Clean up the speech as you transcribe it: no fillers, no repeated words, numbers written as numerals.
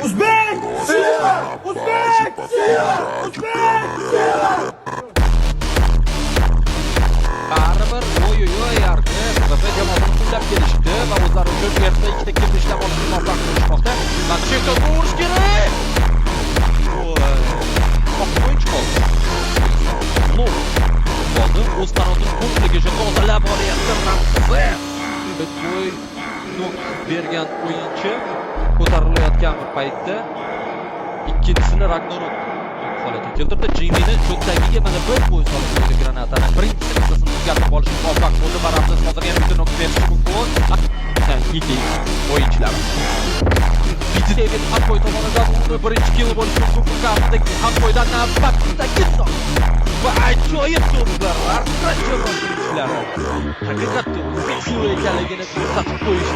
Uzbek! Uzbek! Uzbek! Baribir oy arqi FF jamoasini qo'llab kelishdi va o'zlari uchun erta ikkita kirishlar olishni moslashmoqda. Mana shu yerda urish kerak. O'yinchi qoldi. Bo'ldi. O'z qanotini komplektiga tozalab olyapti. To'y bergan o'yinchi ko'tarilayotgan bir paytda ikkinchisini Ragnarok holatga keltirdi. Jimini cho'ntagiga mana bir qo'y solib qo'ydi granatani. Birinchisi qismini o'zgartirib olishga muvaffaq bo'ldi va Ramzan hozir yana bitta nok berishi mumkin. Ikki o'yinchilar. David Hakkoy tomonidan birinchi kill bo'lishi mumkin. Kartdagi Hakkoydan navbatdagi va ajoyib to'plar. Arqacha boshlovchilari. Haqiqatda shu ekanligini ko'rsatib qo'yish